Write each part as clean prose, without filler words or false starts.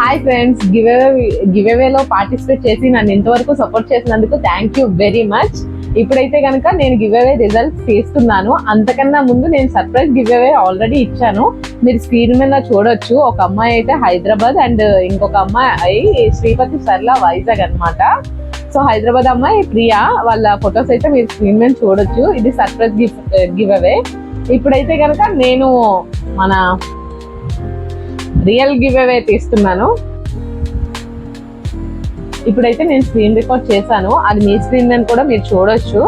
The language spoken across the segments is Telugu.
హాయ్ ఫ్రెండ్స్, గివ్ అవేలో పార్టిసిపేట్ చేసి నన్ను ఇంతవరకు సపోర్ట్ చేసినందుకు థ్యాంక్ యూ వెరీ మచ్. ఇప్పుడైతే కనుక నేను గివ్ అవే రిజల్ట్స్ తీస్తున్నాను. అంతకన్నా ముందు నేను సర్ప్రైజ్ గివ్ అవే ఆల్రెడీ ఇచ్చాను. మీరు స్క్రీన్ మీద చూడొచ్చు. ఒక అమ్మాయి అయితే హైదరాబాద్ అండ్ ఇంకొక అమ్మాయి శ్రీపతి సర్లా వైజాగ్ అనమాట. సో హైదరాబాద్ అమ్మాయి ప్రియా, వాళ్ళ ఫొటోస్ అయితే మీరు స్క్రీన్ మీద చూడొచ్చు. ఇది సర్ప్రైజ్ గివ్ అవే. ఇప్పుడైతే కనుక నేను మన రియల్ గివ్ అవే తీస్తున్నాను. ఇప్పుడైతే నేను స్క్రీన్ రికార్డ్ చేశాను, అది మీ స్క్రీన్ మీద కూడా మీరు చూడొచ్చు.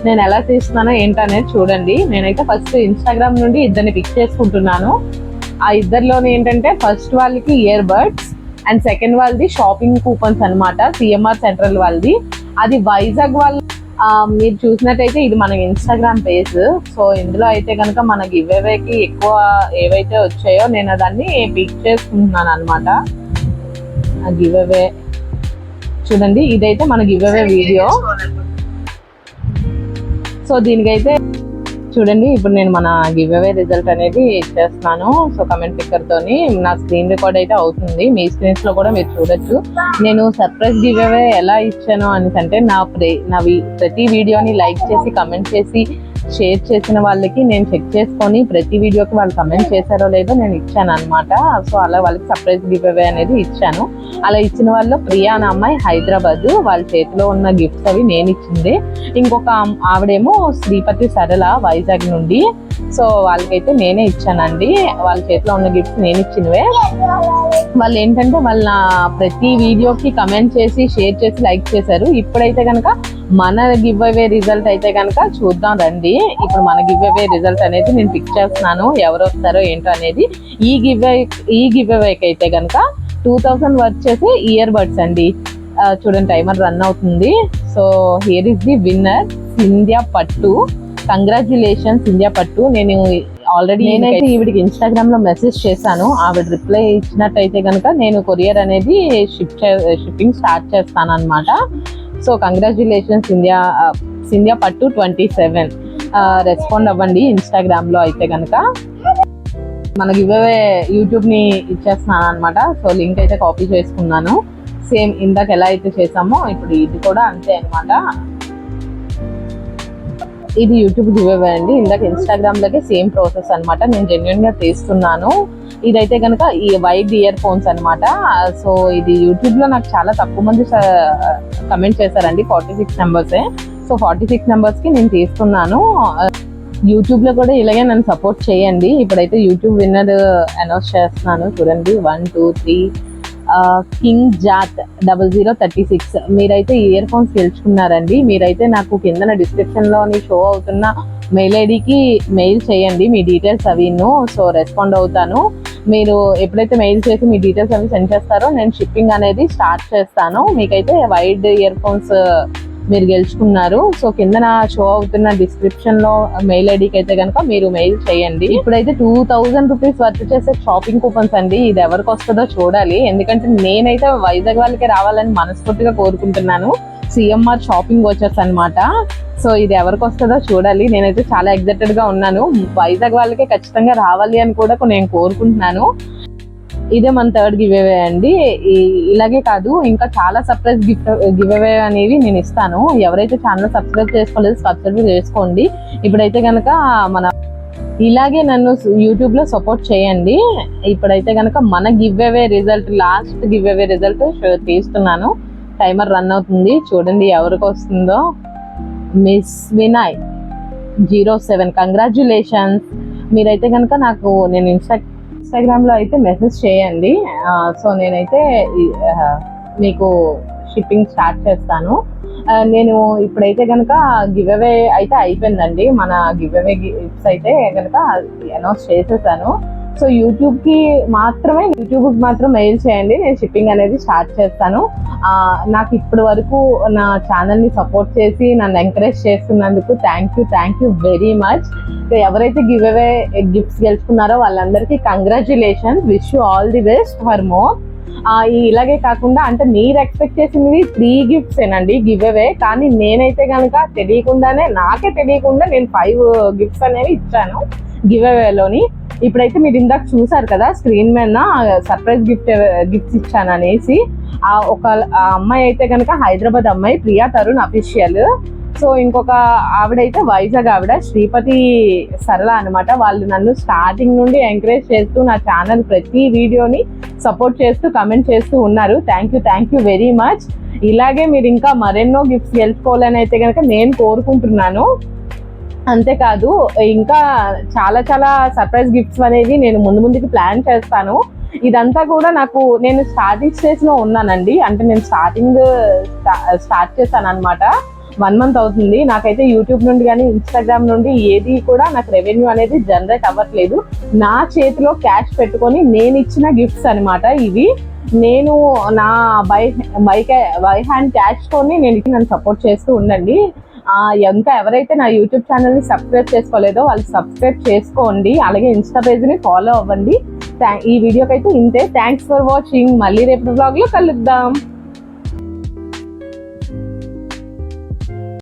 నేను ఎలా తీస్తున్నానో ఏంటనేది చూడండి. నేనైతే ఫస్ట్ ఇన్స్టాగ్రామ్ నుండి ఇద్దరిని పిక్ చేసుకుంటున్నాను. ఆ ఇద్దరిలోని ఏంటంటే ఫస్ట్ వాళ్ళకి ఇయర్ బడ్స్ అండ్ సెకండ్ వాళ్ళది షాపింగ్ కూపన్స్ అనమాట, సిఎంఆర్ సెంట్రల్ వాళ్ళది. అది వైజాగ్ వాళ్ళు. మీరు చూసినట్టయితే ఇది మన ఇన్స్టాగ్రామ్ పేజ్. సో ఇందులో అయితే కనుక మన గివ్ అవేకి ఎక్కువ ఏవైతే వచ్చాయో నేను దాన్ని పిక్ చేసుకుంటున్నాను అనమాట. గివ్ అవే చూడండి, ఇదైతే మన గివ్ అవే వీడియో. సో దీనికైతే చూడండి, ఇప్పుడు నేను మన గివ్ అవే రిజల్ట్ అనేది ఇచ్చేస్తున్నాను. సో కమెంట్ పిక్కర్ తోని నా స్క్రీన్ రికార్డ్ అయితే అవుతుంది. మీ స్క్రీన్స్ లో కూడా మీరు చూడొచ్చు. నేను సర్ప్రైజ్ గివ్ అవే ఎలా ఇచ్చాను అంటే నా ప్రతి వీడియోని లైక్ చేసి కమెంట్ చేసి షేర్ చేసిన వాళ్ళకి నేను చెక్ చేసుకొని ప్రతి వీడియోకి వాళ్ళు కమెంట్ చేశారో లేదో నేను ఇచ్చాను అనమాట. సో అలా వాళ్ళకి సర్ప్రైజ్ గివ్ అవే అనేది ఇచ్చాను. అలా ఇచ్చిన వాళ్ళు ప్రియా అనే అమ్మాయి హైదరాబాద్, వాళ్ళ చేతిలో ఉన్న గిఫ్ట్స్ అవి నేను ఇచ్చింది. ఇంకొక ఆవిడేమో శ్రీపతి సరళ వైజాగ్ నుండి. సో వాళ్ళకైతే నేనే ఇచ్చానండి. వాళ్ళ చేతిలో ఉన్న గిఫ్ట్స్ నేను ఇచ్చినవే. వాళ్ళు ఏంటంటే వాళ్ళ ప్రతి వీడియోకి కమెంట్ చేసి షేర్ చేసి లైక్ చేశారు. ఇప్పుడైతే కనుక మన గివ్ అవే రిజల్ట్ అయితే కనుక చూద్దాం రండి. ఇప్పుడు మన గివ్ అవే రిజల్ట్ అనేది నేను పిక్ చేస్తున్నాను, ఎవరు వస్తారో ఏంటో అనేది. ఈ గివ్ అవేకి అయితే కనుక 2000 వర్క్ చేసే ఇయర్ బడ్స్ అండి. చూడండి టైమర్ రన్ అవుతుంది. So here is the winner, Scindia పట్టు. కంగ్రాచులేషన్స్ సింధ్యా పట్టు. నేనైతే ఈవిడికి ఇన్స్టాగ్రామ్ లో మెసేజ్ చేశాను. ఆవిడ రిప్లై ఇచ్చినట్టయితే కనుక నేను కొరియర్ అనేది షిప్పింగ్ స్టార్ట్ చేస్తాను అనమాట. సో కంగ్రాచులేషన్స్ సింధ్యా పట్టు 27. రెస్పాండ్ అవ్వండి ఇన్స్టాగ్రామ్ లో అయితే కనుక. మన గివ్ అవే యూట్యూబ్ ని ఇచ్చేస్తున్నాను అనమాట. సో లింక్ అయితే కాపీ చేసుకున్నాను. సేమ్ ఇందాక ఎలా అయితే చేసామో ఇప్పుడు ఇది కూడా అంతే అనమాట. ఇది యూట్యూబ్ గివ్ అవే అండి. ఇందాక ఇన్స్టాగ్రామ్ లోకి సేమ్ ప్రాసెస్ అనమాట. నేను జెన్యున్ గా తీస్తున్నాను. ఇదైతే కనుక ఈ వైడ్ ఇయర్ ఫోన్స్ అనమాట. సో ఇది యూట్యూబ్ లో నాకు చాలా తక్కువ మంది కమెంట్ చేశారండి, 46 నెంబర్సే. సో 46 నెంబర్స్ కి నేను తీస్తున్నాను. యూట్యూబ్ లో కూడా ఇలాగే నన్ను సపోర్ట్ చేయండి. ఇప్పుడైతే యూట్యూబ్ విన్నర్ అనౌన్స్ చేస్తున్నాను. చూడండి 1 2 3 కింగ్ జాత్ 0036. మీరైతే ఇయర్ ఫోన్స్ గెలుచుకున్నారండి. మీరైతే నాకు కింద డిస్క్రిప్షన్ లోని షో అవుతున్న మెయిల్ ఐడికి మెయిల్ చేయండి మీ డీటెయిల్స్ అవిను. సో రెస్పాండ్ అవుతాను. మీరు ఎప్పుడైతే మెయిల్ చేసి మీ డీటెయిల్స్ అవి సెండ్ చేస్తారో నేను షిప్పింగ్ అనేది స్టార్ట్ చేస్తాను. మీకైతే వైడ్ ఇయర్ ఫోన్స్ మీరు గెలుచుకున్నారు. సో కింద నా షో అవుతున్న డిస్క్రిప్షన్ లో మెయిల్ ఐడికి అయితే కనుక మీరు మెయిల్ చేయండి. ఇప్పుడైతే 2000 రూపీస్ వర్త్ చేసే షాపింగ్ కూపన్స్ అండి. ఇది ఎవరికి వస్తుందో చూడాలి. ఎందుకంటే నేనైతే వైజాగ్ వాళ్ళకి రావాలని మనస్ఫూర్తిగా కోరుకుంటున్నాను. సిఎంఆర్ షాపింగ్ వచ్చర్స్ అనమాట. సో ఇది ఎవరికి వస్తుందో చూడాలి. నేనైతే చాలా ఎక్సైటెడ్ గా ఉన్నాను. వైజాగ్ వాళ్ళకే ఖచ్చితంగా రావాలి అని కూడా నేను కోరుకుంటున్నాను. ఇదే మన థర్డ్ గివ్ అవే అండి. ఇలాగే కాదు, ఇంకా చాలా సర్ప్రైజ్ గివ్ అవే అనేవి నేను ఇస్తాను. ఎవరైతే ఛానల్ సబ్స్క్రైబ్ చేసుకోలేదు సబ్స్క్రైబ్ చేసుకోండి. ఇప్పుడైతే కనుక ఇలాగే నన్ను యూట్యూబ్ లో సపోర్ట్ చేయండి. ఇప్పుడైతే కనుక మన give away result, last give away result తీస్తున్నాను. టైమర్ రన్ అవుతుంది. చూడండి ఎవరికి వస్తుందో. మిస్ వినయ్ 07. కంగ్రాచులేషన్స్. మీరైతే కనుక నాకు నేను ఇన్స్టాగ్రామ్ లో అయితే మెసేజ్ చేయండి. సో నేనైతే మీకు షిప్పింగ్ స్టార్ట్ చేస్తాను. నేను ఇప్పుడైతే కనుక గివ్ అవే అయితే అయిపోయిందండి. మన గివ్ అవే గిఫ్ట్స్ అయితే కనుక అనౌన్స్ చేసేసాను. సో యూట్యూబ్కి మాత్రం మెయిల్ చేయండి, నేను షిప్పింగ్ అనేది స్టార్ట్ చేస్తాను. నాకు ఇప్పటి వరకు నా ఛానల్ని సపోర్ట్ చేసి నన్ను ఎంకరేజ్ చేస్తున్నందుకు థ్యాంక్ యూ వెరీ మచ్. ఎవరైతే గివ్ అవే గిఫ్ట్స్ గెలుచుకున్నారో వాళ్ళందరికీ congratulations. Wish you all the best for more. ఇలాగే కాకుండా అంటే మీరు ఎక్స్పెక్ట్ చేసినవి 3 గిఫ్ట్స్ ఏనండి గివ్ అవే. కానీ నేనైతే కనుక నాకే తెలియకుండా నేను 5 గిఫ్ట్స్ అనేవి ఇచ్చాను గివ్ అవేలోని. ఇప్పుడైతే మీరు ఇందాక చూసారు కదా స్క్రీన్ మీద సర్ప్రైజ్ గిఫ్ట్స్ ఇచ్చాను అనేసి. ఆ అమ్మాయి అయితే కనుక హైదరాబాద్ అమ్మాయి ప్రియా తరుణ్ అఫీషియల్. సో ఇంకొక ఆవిడైతే వైజాగ్ ఆవిడ శ్రీపతి సరళ అనమాట. వాళ్ళు నన్ను స్టార్టింగ్ నుండి ఎంకరేజ్ చేస్తూ నా ఛానల్ ప్రతి వీడియోని సపోర్ట్ చేస్తూ కమెంట్ చేస్తూ ఉన్నారు. Thank you very much. ఇలాగే మీరు ఇంకా మరెన్నో గిఫ్ట్స్ గెలుచుకోవాలని అయితే కనుక నేను కోరుకుంటున్నాను. అంతేకాదు ఇంకా చాలా చాలా సర్ప్రైజ్ గిఫ్ట్స్ అనేవి నేను ముందుకి ప్లాన్ చేస్తాను. ఇదంతా కూడా నేను స్టార్టింగ్ స్టేజ్ లో ఉన్నానండి. అంటే నేను స్టార్ట్ చేశాను అనమాట. 1 month అవుతుంది. నాకైతే యూట్యూబ్ నుండి కానీ ఇన్స్టాగ్రామ్ నుండి ఏది కూడా నాకు రెవెన్యూ అనేది జనరేట్ అవ్వట్లేదు. నా చేతిలో క్యాష్ పెట్టుకొని నేను ఇచ్చిన గిఫ్ట్స్ అనమాట ఇవి. నేను నా బై హ్యాండ్ క్యాష్ కొని నన్ను సపోర్ట్ చేస్తూ ఉండండి. ఇంకా ఎవరైతే నా యూట్యూబ్ ఛానల్ని సబ్స్క్రైబ్ చేసుకోలేదో వాళ్ళు సబ్స్క్రైబ్ చేసుకోండి. అలాగే ఇన్స్టా పేజ్ని ఫాలో అవ్వండి. ఈ వీడియోకి అయితే ఇంతే. Thanks for watching. మళ్ళీ రేపు బ్లాగ్లో కలుద్దాం.